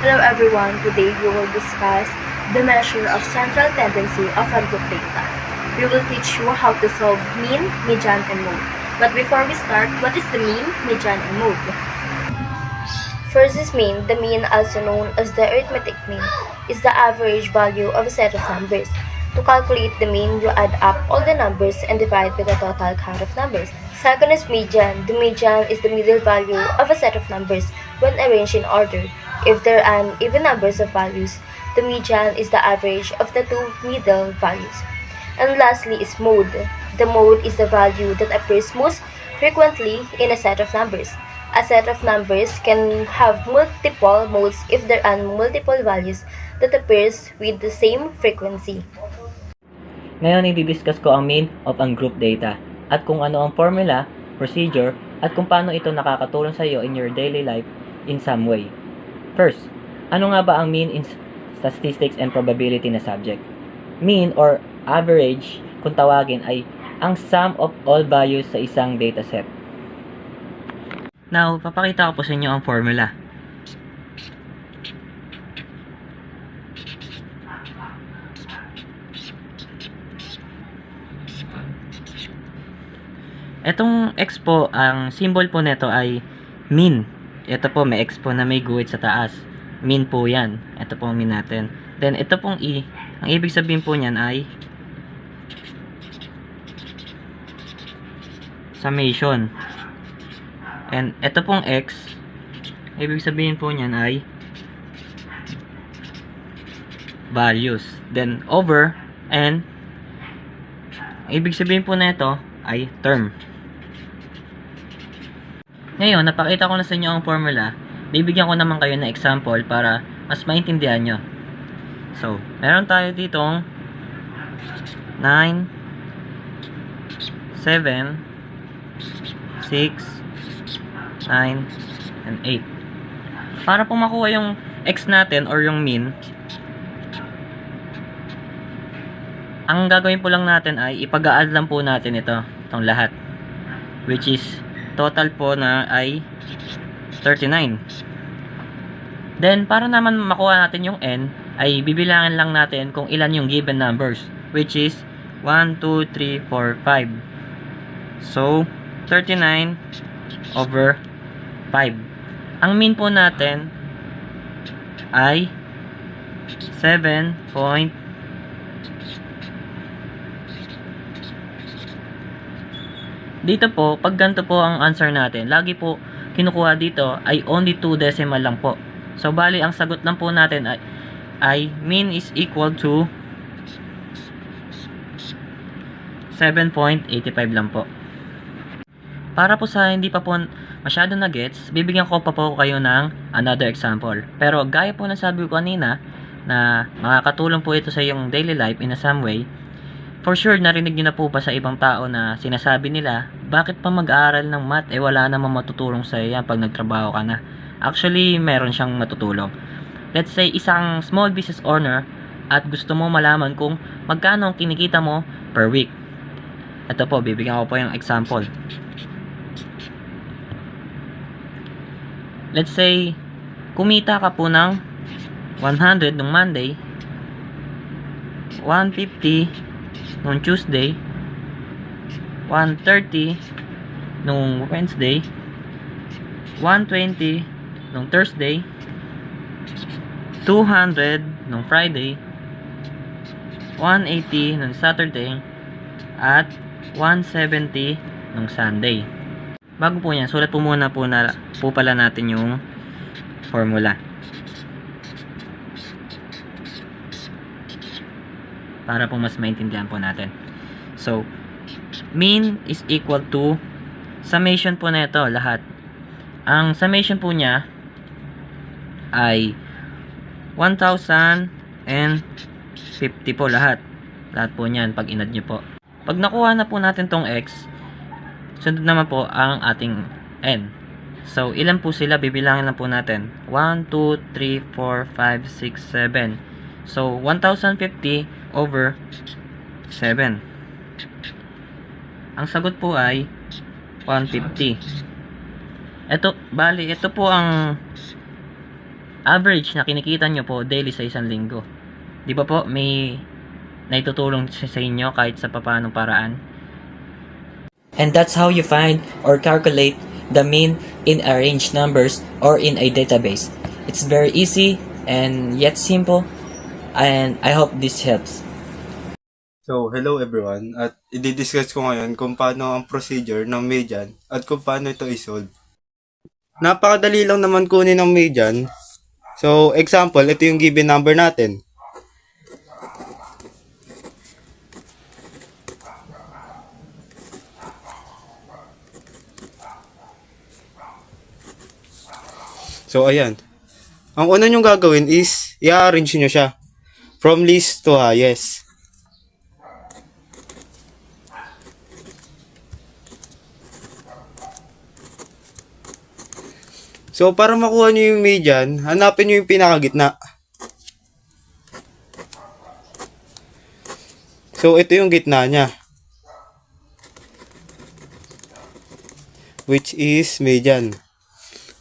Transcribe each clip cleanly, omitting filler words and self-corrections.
Hello everyone, today we will discuss the measure of central tendency of a group data. We will teach you how to solve mean, median, and mode. But before we start, what is the mean, median, and mode? First is mean. The mean, also known as the arithmetic mean, is the average value of a set of numbers. To calculate the mean, you add up all the numbers and divide by the total count of numbers. Second is median. The median is the middle value of a set of numbers when arranged in order. If there are even numbers of values, the median is the average of the two middle values. And lastly is mode. The mode is the value that appears most frequently in a set of numbers. A set of numbers can have multiple modes if there are multiple values that appears with the same frequency. Ngayon, i-discuss ko ang mean of ang group data at kung ano ang formula, procedure, at kung paano ito nakakatulong sa iyo in your daily life in some way. First, ano nga ba ang mean in statistics and probability na subject? Mean or average, kung tawagin, ay ang sum of all values sa isang dataset. Now, papakita ko po sa inyo ang formula. Etong x po, ang symbol po nito ay mean. Ito po, may x po na may guhit sa taas. Mean po yan. Ito po ang mean natin. Then, ito pong e. Ang ibig sabihin po niyan ay summation. And ito pong x, ibig sabihin po niyan ay values. Then, over, and ibig sabihin po na ito ay term. Ngayon, napakita ko na sa inyo ang formula. Bibigyan ko naman kayo ng example para mas maintindihan nyo. So, meron tayo ditong 9, 7, 6, 9, and 8. Para po makuha yung x natin or yung mean, ang gagawin po lang natin ay ipag-a-add lang po natin itong lahat, which is total po na ay 39. Then para naman makuha natin yung n, ay bibilangin lang natin kung ilan yung given numbers, which is 1, 2, 3, 4, 5. So 39 over 5. Ang mean po natin ay 7. Dito po, pag ganito po ang answer natin, lagi po kinukuha dito ay only 2 decimal lang po. So bali ang sagot lang po natin ay mean is equal to 7.85 lang po. Para po sa hindi pa po masyado na gets, bibigyan ko pa po kayo ng another example. Pero gaya po na sabi ko kanina na makakatulong po ito sa iyong daily life in a some way. For sure, narinig niyo na po ba sa ibang tao na sinasabi nila, bakit pa mag-aaral ng math? Wala namang matutulong sa iyo yan pag nagtrabaho ka na. Actually, meron siyang matutulong. Let's say, isang small business owner at gusto mo malaman kung magkano ang kinikita mo per week. Ito po, bibigyan ko po yung example. Let's say, kumita ka po ng 100 nung Monday, 150 nung Tuesday, 130 nung Wednesday, 120 nung Thursday, 200 nung Friday, 180 nung Saturday, at 170 nung Sunday. Bago po yan, sulat po muna po pala natin yung formula. Para po mas maintindihan po natin. So, mean is equal to summation po na ito, lahat. Ang summation po niya ay 1,050 po lahat. Lahat po niyan pag inad nyo po. Pag nakuha na po natin tong x, sunod naman po ang ating n. So, ilan po sila? Bibilangin lang po natin. 1, 2, 3, 4, 5, 6, 7. So, 1,050 over 7. Ang sagot po ay 150. Ito, bali, ito po ang average na kinikita nyo po daily sa isang linggo. Di ba po, may naitutulong sa inyo kahit sa papanong paraan? And that's how you find or calculate the mean in arranged numbers or in a database. It's very easy and yet simple, and I hope this helps. So, hello everyone, at i-discuss ko ngayon kung paano ang procedure ng median at kung paano ito isolve. Napakadali lang naman kunin ng median. So, example, ito yung given number natin. So, ayan. Ang una nyong gagawin is, i-arrange nyo siya from least to highest. So, para makuha nyo yung median, hanapin nyo yung pinakagitna. So, ito yung gitna niya. Which is median.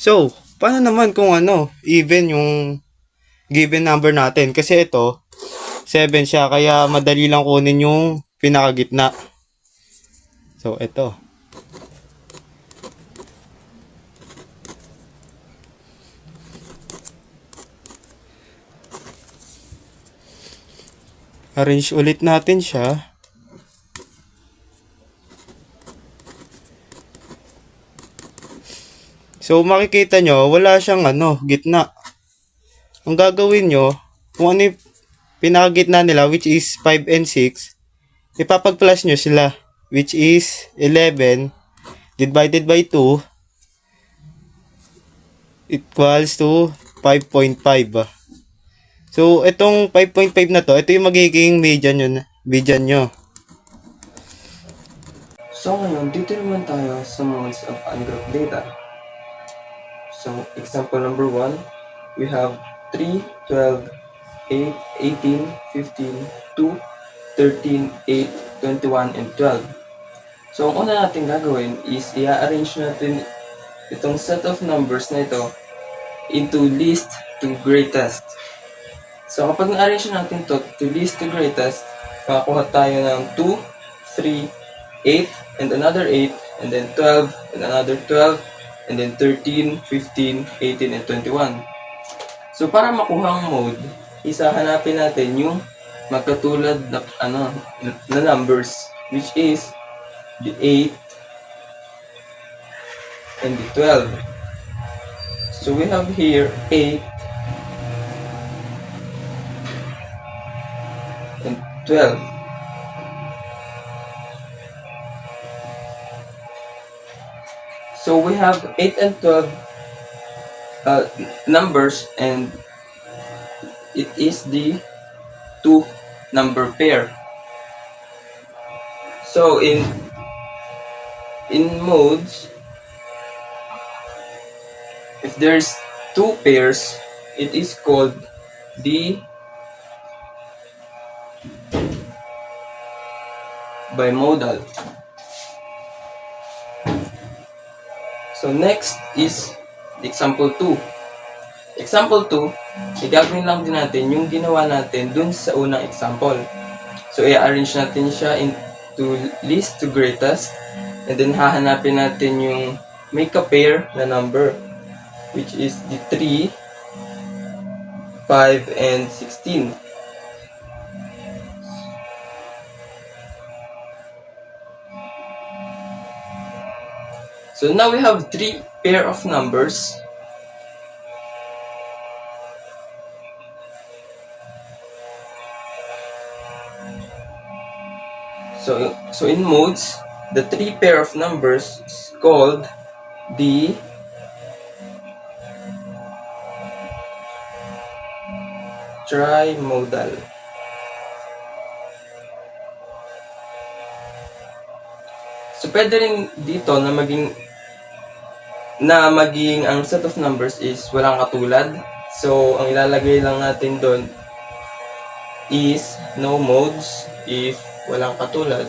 So, paano naman kung even yung given number natin? Kasi ito, 7 siya, kaya madali lang kunin yung pinakagitna. So, ito. Arrange ulit natin siya. So, makikita nyo, wala siyang gitna. Ang gagawin nyo, kung ano yung pinakagitna nila, which is 5 and 6, ipapag-plus nyo sila, which is 11 divided by 2 equals to 5.5. So, itong 5.5 na to, ito yung magiging median nyo. So ngayon, dito naman tayo sa modes of ungrouped data. So, example number 1, we have 3, 12, 8, 18, 15, 2, 13, 8, 21, and 12. So, ang una natin gagawin is i-arrange natin itong set of numbers na ito into least to greatest. So, kapag na-arrange natin to least to greatest, makakuha tayo ng 2, 3, 8, and another 8, and then 12, and another 12, and then 13, 15, 18, and 21. So, para makuha ang mode, hanapin natin yung magkatulad na, na numbers, which is the 8 and the 12. So, we have here 8 and 12. So we have 8 and 12 numbers, and it is the 2 number pair. So in modes, if there's 2 pairs, it is called the bimodal. So next is example 2. Example 2, gagawin lang din natin yung ginawa natin dun sa unang example. So i-arrange natin siya into least to greatest, and then hahanapin natin yung may ka-pair na number, which is the 3, 5, and 16. So now we have 3 pair of numbers. So in modes, the 3 pair of numbers is called the trimodal. So pwede rin dito na maging ang set of numbers is walang katulad. So ang ilalagay lang natin doon is no modes if walang katulad.